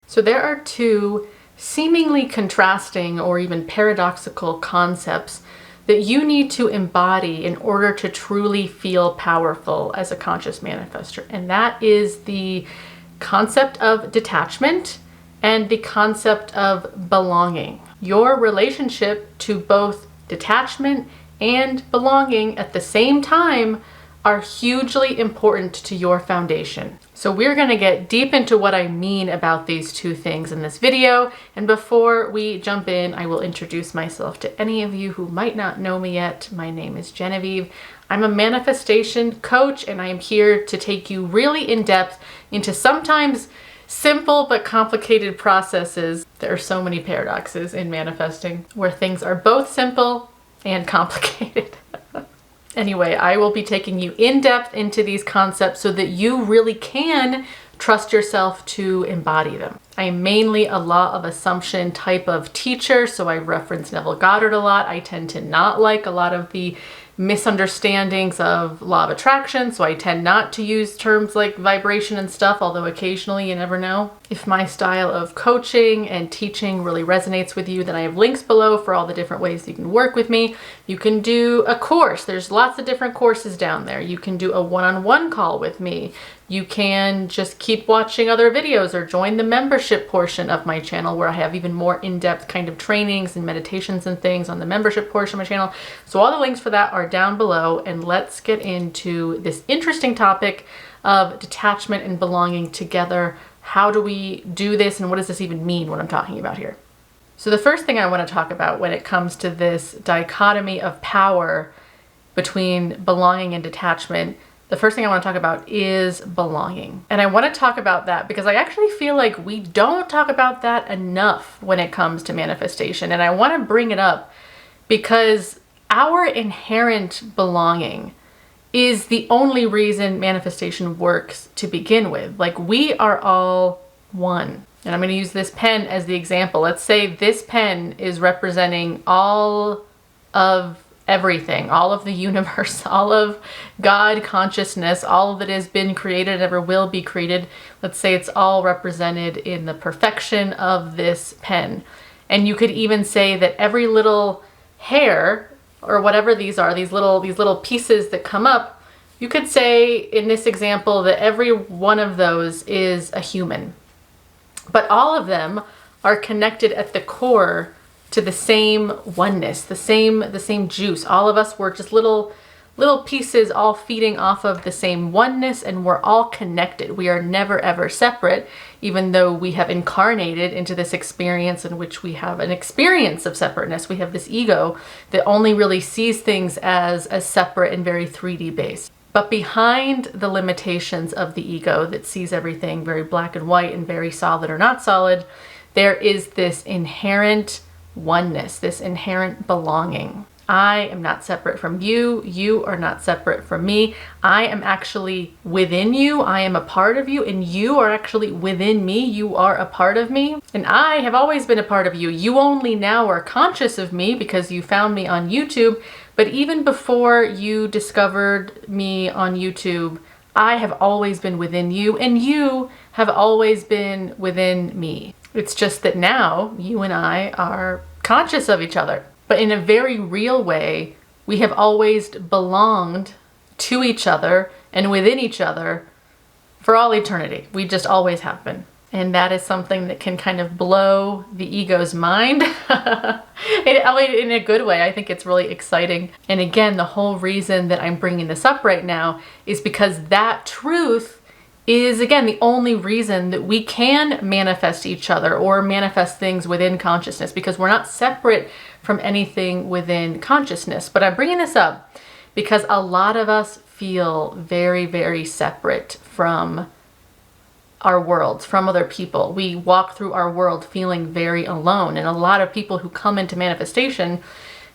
So there are two seemingly contrasting or even paradoxical concepts that you need to embody in order to truly feel powerful as a conscious manifester. And that is the concept of detachment and the concept of belonging. Your relationship to both detachment and belonging at the same time are hugely important to your foundation. So we're going to get deep into what I mean about these two things in this video. And before we jump in, I will introduce myself to any of you who might not know me yet. My name is Genevieve. I'm a manifestation coach, and I am here to take you really in depth into sometimes simple but complicated processes. There are so many paradoxes in manifesting where things are both simple and complicated. Anyway, I will be taking you in depth into these concepts so that you really can trust yourself to embody them. I am mainly a law of assumption type of teacher, so I reference Neville Goddard a lot. I tend to not like a lot of the misunderstandings of law of attraction, so I tend not to use terms like vibration and stuff, although occasionally you never know. If my style of coaching and teaching really resonates with you, then I have links below for all the different ways you can work with me. You can do a course. There's lots of different courses down there. You can do a one-on-one call with me. You can just keep watching other videos or join the membership portion of my channel where I have even more in-depth kind of trainings and meditations and things on the membership portion of my channel. So all the links for that are down below, and let's get into this interesting topic of detachment and belonging together. How do we do this, and what does this even mean, what I'm talking about here? So the first thing I want to talk about when it comes to this dichotomy of power between belonging and detachment, the first thing I want to talk about is belonging. And I want to talk about that because I actually feel like we don't talk about that enough when it comes to manifestation. And I want to bring it up because our inherent belonging is the only reason manifestation works to begin with. Like, we are all one. And I'm going to use this pen as the example. Let's say this pen is representing all of everything, all of the universe, all of God consciousness, all that has been created and ever will be created. Let's say it's all represented in the perfection of this pen. And you could even say that every little hair or whatever these are, these little pieces that come up, you could say in this example that every one of those is a human. But all of them are connected at the core to the same oneness, the same juice. All of us were just little pieces all feeding off of the same oneness, and we're all connected. We are never ever separate, even though we have incarnated into this experience in which we have an experience of separateness. We have this ego that only really sees things as separate and very 3D based. But behind the limitations of the ego that sees everything very black and white and very solid or not solid, there is this inherent oneness, this inherent belonging. I am not separate from you. You are not separate from me. I am actually within you. I am a part of you, and you are actually within me. You are a part of me, and I have always been a part of you. You only now are conscious of me because you found me on YouTube, but even before you discovered me on YouTube, I have always been within you, and you have always been within me. It's just that now you and I are conscious of each other. But in a very real way, we have always belonged to each other and within each other for all eternity. We just always have been. And that is something that can kind of blow the ego's mind. In a good way. I think it's really exciting. And again, the whole reason that I'm bringing this up right now is because that truth is, again, the only reason that we can manifest each other or manifest things within consciousness, because we're not separate from anything within consciousness. But I'm bringing this up because a lot of us feel very, very separate from our worlds, from other people. We walk through our world feeling very alone. And a lot of people who come into manifestation,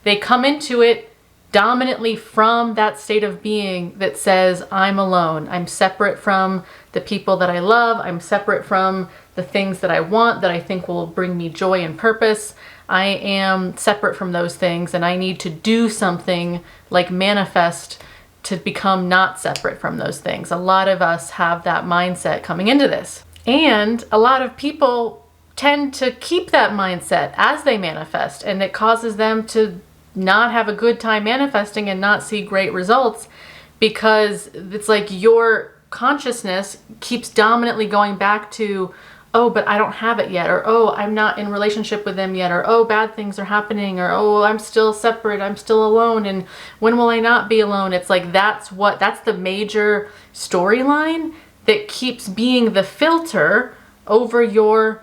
they come into it dominantly from that state of being that says, I'm alone. I'm separate from the people that I love. I'm separate from the things that I want, that I think will bring me joy and purpose. I am separate from those things, and I need to do something like manifest to become not separate from those things. A lot of us have that mindset coming into this. And a lot of people tend to keep that mindset as they manifest, and it causes them to not have a good time manifesting and not see great results, because it's like your consciousness keeps dominantly going back to, oh, but I don't have it yet, or oh, I'm not in relationship with them yet, or oh, bad things are happening, or oh, I'm still separate, I'm still alone, and when will I not be alone? It's like that's the major storyline that keeps being the filter over your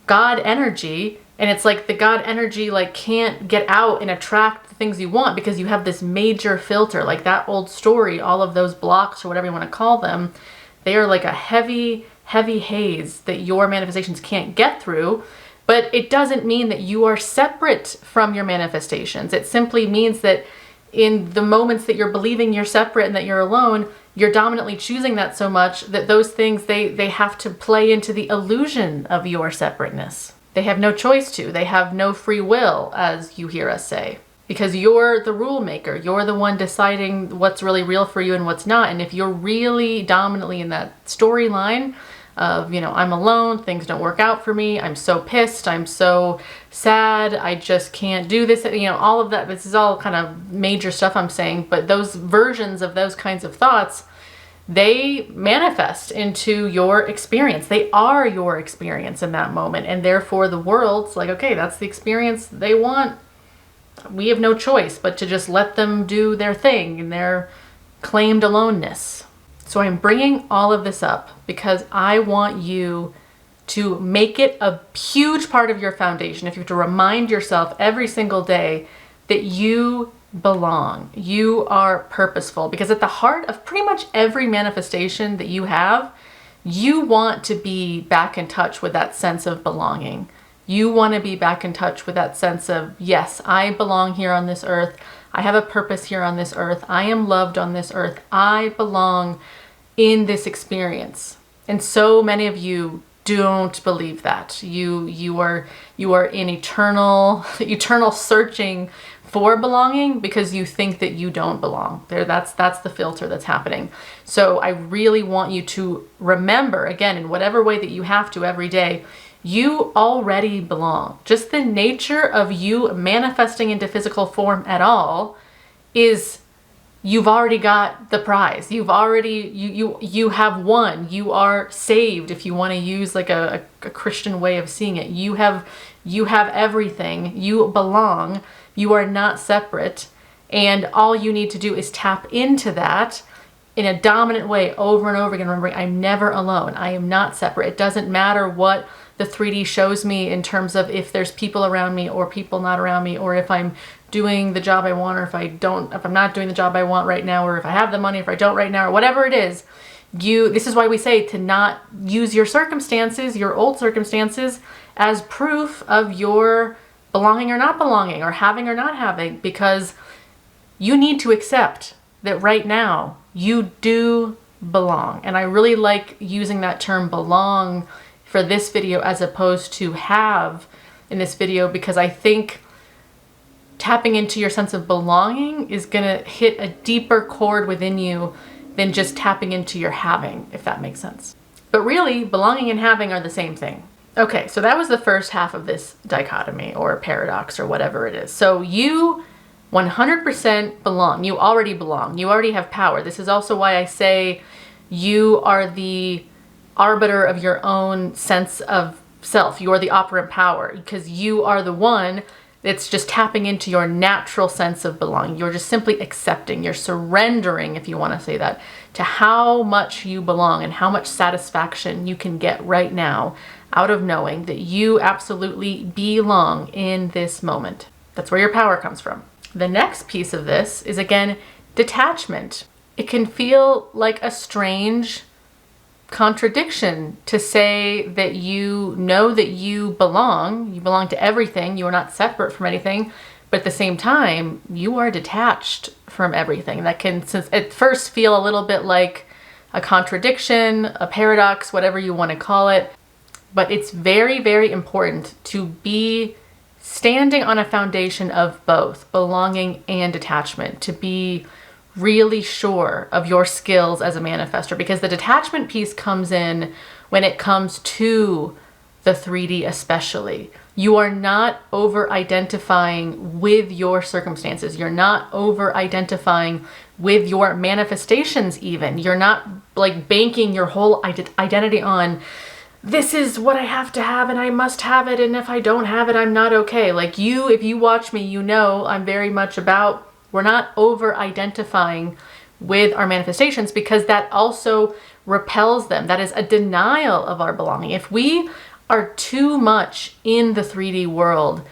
God energy. And it's like the God energy like can't get out and attract the things you want, because you have this major filter, like that old story, all of those blocks or whatever you want to call them, they are like a heavy haze that your manifestations can't get through. But it doesn't mean that you are separate from your manifestations. It simply means that in the moments that you're believing you're separate and that you're alone, you're dominantly choosing that so much that those things, they have to play into the illusion of your separateness. They have no choice to. They have no free will, as you hear us say, because you're the rule maker. You're the one deciding what's really real for you and what's not. And if you're really dominantly in that storyline of, I'm alone, things don't work out for me, I'm so pissed, I'm so sad, I just can't do this, all of that, this is all kind of major stuff I'm saying, but those versions of those kinds of thoughts, they manifest into your experience. They are your experience in that moment, and therefore the world's like, okay, that's the experience they want. We have no choice but to just let them do their thing in their claimed aloneness. So I'm bringing all of this up because I want you to make it a huge part of your foundation. If you have to remind yourself every single day that you belong, you are purposeful, because at the heart of pretty much every manifestation that you have, you want to be back in touch with that sense of belonging. You want to be back in touch with that sense of, yes, I belong here on this earth. I have a purpose here on this earth. I am loved on this earth. I belong in this experience. And so many of you don't believe that. You are in eternal searching for belonging because you think that you don't belong. That's the filter that's happening. So I really want you to remember, again, in whatever way that you have to every day, you already belong. Just the nature of you manifesting into physical form at all is you've already got the prize. You've already, you have won. You are saved, if you want to use like a Christian way of seeing it. You have everything. You belong. You are not separate. And all you need to do is tap into that in a dominant way over and over again, remembering I'm never alone. I am not separate. It doesn't matter what the 3D shows me in terms of if there's people around me or people not around me, or if I'm doing the job I want, or if I'm not doing the job I want right now, or if I have the money, if I don't right now, or whatever it is. This is why we say to not use your circumstances, your old circumstances, as proof of your belonging or not belonging, or having or not having, because you need to accept that right now you do belong. And I really like using that term belong for this video as opposed to have in this video, because I think tapping into your sense of belonging is gonna hit a deeper chord within you than just tapping into your having, if that makes sense. But really, belonging and having are the same thing. Okay, so that was the first half of this dichotomy or paradox or whatever it is. So you 100% belong. You already belong. You already have power. This is also why I say you are the arbiter of your own sense of self. You are the operant power, because you are the one that's just tapping into your natural sense of belonging. You're just simply accepting. You're surrendering, if you want to say that, to how much you belong and how much satisfaction you can get right now out of knowing that you absolutely belong in this moment. That's where your power comes from. The next piece of this is, again, detachment. It can feel like a strange contradiction to say that you know that you belong to everything, you are not separate from anything, but at the same time, you are detached from everything. That can, since at first, feel a little bit like a contradiction, a paradox, whatever you want to call it. But it's very, very important to be standing on a foundation of both belonging and detachment, to be really sure of your skills as a manifestor, because the detachment piece comes in when it comes to the 3D especially. You are not over-identifying with your circumstances. You're not over-identifying with your manifestations even. You're not like banking your whole identity on, this is what I have to have and I must have it, and if I don't have it, I'm not okay. Like if you watch me, you know I'm very much about, we're not over-identifying with our manifestations, because that also repels them. That is a denial of our belonging. If we are too much in the 3D world,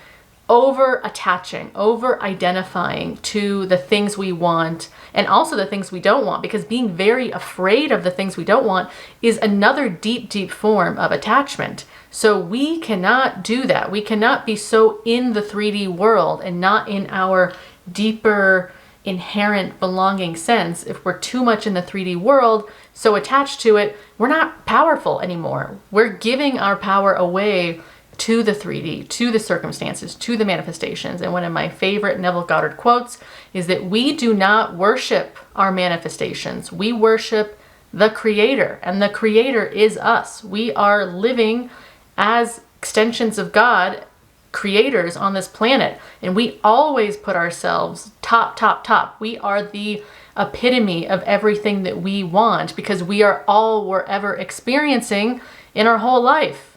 over attaching, over identifying to the things we want and also the things we don't want, because being very afraid of the things we don't want is another deep, deep form of attachment. So we cannot do that. We cannot be so in the 3D world and not in our deeper inherent belonging sense. If we're too much in the 3D world, so attached to it, we're not powerful anymore. We're giving our power away to the 3D, to the circumstances, to the manifestations. And one of my favorite Neville Goddard quotes is that we do not worship our manifestations. We worship the Creator, and the Creator is us. We are living as extensions of God, creators on this planet, and we always put ourselves top, top, top. We are the epitome of everything that we want, because we are all we're ever experiencing in our whole life.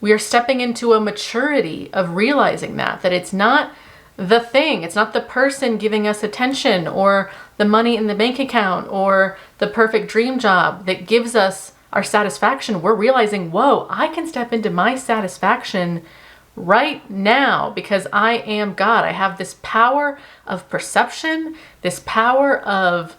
We are stepping into a maturity of realizing that it's not the thing, it's not the person giving us attention or the money in the bank account or the perfect dream job that gives us our satisfaction. We're realizing, whoa, I can step into my satisfaction right now because I am God. I have this power of perception, this power of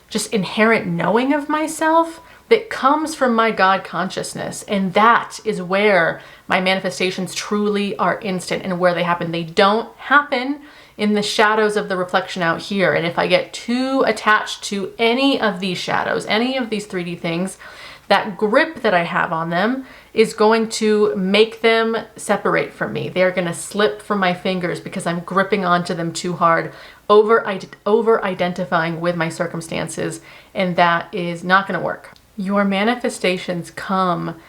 just inherent knowing of myself that comes from my God consciousness. And that is where my manifestations truly are instant and where they happen. They don't happen in the shadows of the reflection out here. And if I get too attached to any of these shadows, any of these 3D things, that grip that I have on them is going to make them separate from me. They're going to slip from my fingers because I'm gripping onto them too hard, over identifying with my circumstances, and that is not going to work. Your manifestations come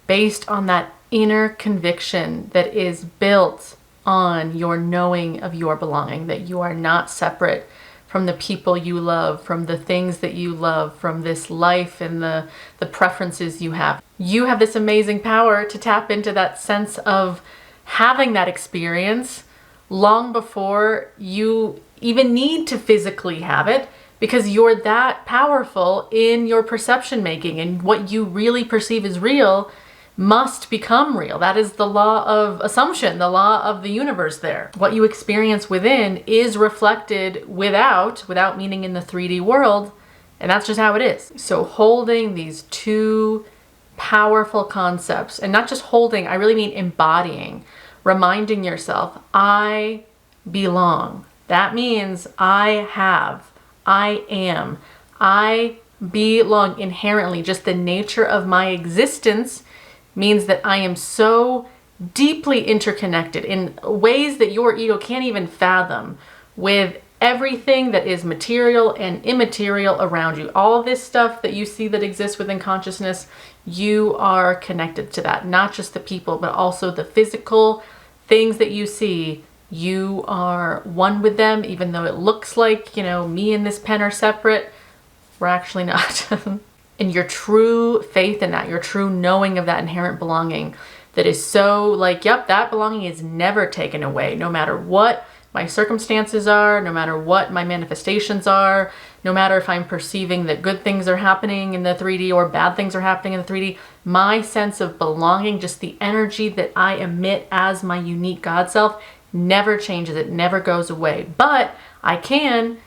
based on that inner conviction that is built on your knowing of your belonging, that you are not separate from the people you love, from the things that you love, from this life and the preferences you have. You have this amazing power to tap into that sense of having that experience long before you even need to physically have it, because you're that powerful in your perception making, and what you really perceive as real must become real. That is the law of assumption, the law of the universe there. What you experience within is reflected without meaning in the 3D world, and that's just how it is. So holding these two powerful concepts, and not just holding, I really mean embodying, reminding yourself, I belong. That means I have, I am, I belong inherently. Just the nature of my existence means that I am so deeply interconnected in ways that your ego can't even fathom with everything that is material and immaterial around you. All this stuff that you see that exists within consciousness, you are connected to that. Not just the people, but also the physical things that you see. You are one with them, even though it looks like, me and this pen are separate. We're actually not. And your true faith in that, your true knowing of that inherent belonging that is so like, yep, that belonging is never taken away, no matter what my circumstances are, no matter what my manifestations are, no matter if I'm perceiving that good things are happening in the 3D or bad things are happening in the 3D, my sense of belonging, just the energy that I emit as my unique God self, never changes. It never goes away. But I can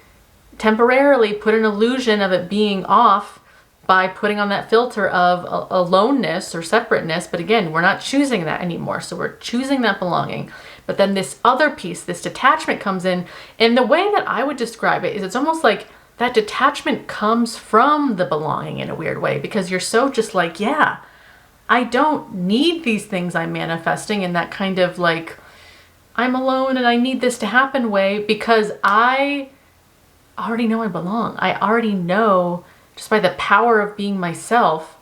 temporarily put an illusion of it being off by putting on that filter of aloneness or separateness. But again, we're not choosing that anymore. So we're choosing that belonging. But then this other piece, this detachment comes in. And the way that I would describe it is it's almost like that detachment comes from the belonging in a weird way, because you're so just like, yeah, I don't need these things I'm manifesting in that kind of like, I'm alone and I need this to happen way, because I already know I belong. I already know, just by the power of being myself,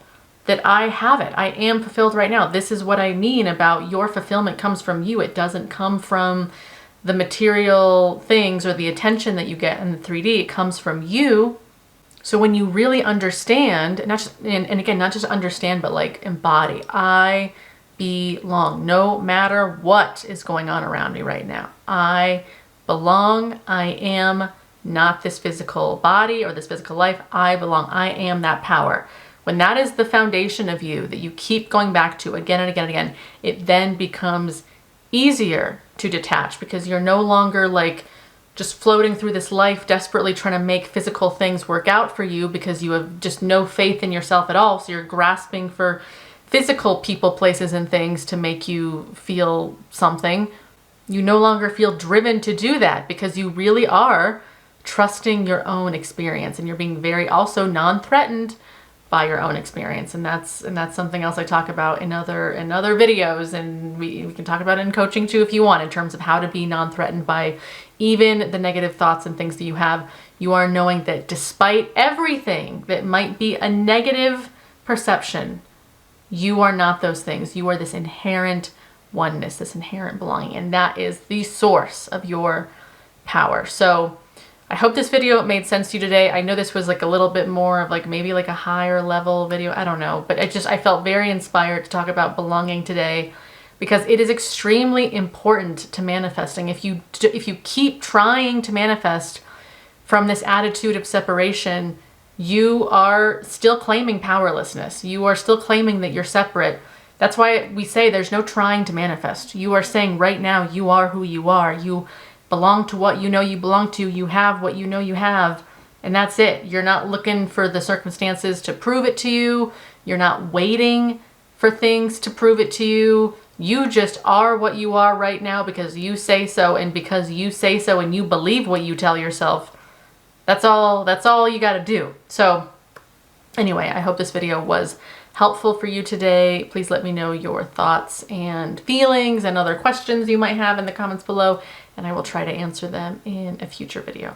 that I have it. I am fulfilled right now. This is what I mean about your fulfillment comes from you. It doesn't come from the material things or the attention that you get in the 3D. It comes from you. So when you really understand, not just, and again, not just understand, but like embody, I belong no matter what is going on around me right now. I belong. I am not this physical body or this physical life. I belong. I am that power. When that is the foundation of you that you keep going back to again and again and again, it then becomes easier to detach because you're no longer like just floating through this life desperately trying to make physical things work out for you because you have just no faith in yourself at all. So you're grasping for physical people, places, and things to make you feel something. You no longer feel driven to do that because you really are trusting your own experience and you're being very also non-threatened by your own experience. And that's something else I talk about in other videos, and we can talk about it in coaching too if you want, in terms of how to be non-threatened by even the negative thoughts and things that you have. You are knowing that despite everything that might be a negative perception, you are not those things. You are this inherent oneness, this inherent belonging, and that is the source of your power. So I hope this video made sense to you today. I know this was like a little bit more of like maybe like a higher level video. I don't know, but I felt very inspired to talk about belonging today because it is extremely important to manifesting. If you keep trying to manifest from this attitude of separation, you are still claiming powerlessness. You are still claiming that you're separate. That's why we say there's no trying to manifest. You are saying right now you are who you are. You belong to what you know you belong to. You have what you know you have. And that's it. You're not looking for the circumstances to prove it to you. You're not waiting for things to prove it to you. You just are what you are right now because you say so, and because you say so and you believe what you tell yourself. That's all you got to do. So anyway, I hope this video was helpful for you today. Please let me know your thoughts and feelings and other questions you might have in the comments below, and I will try to answer them in a future video.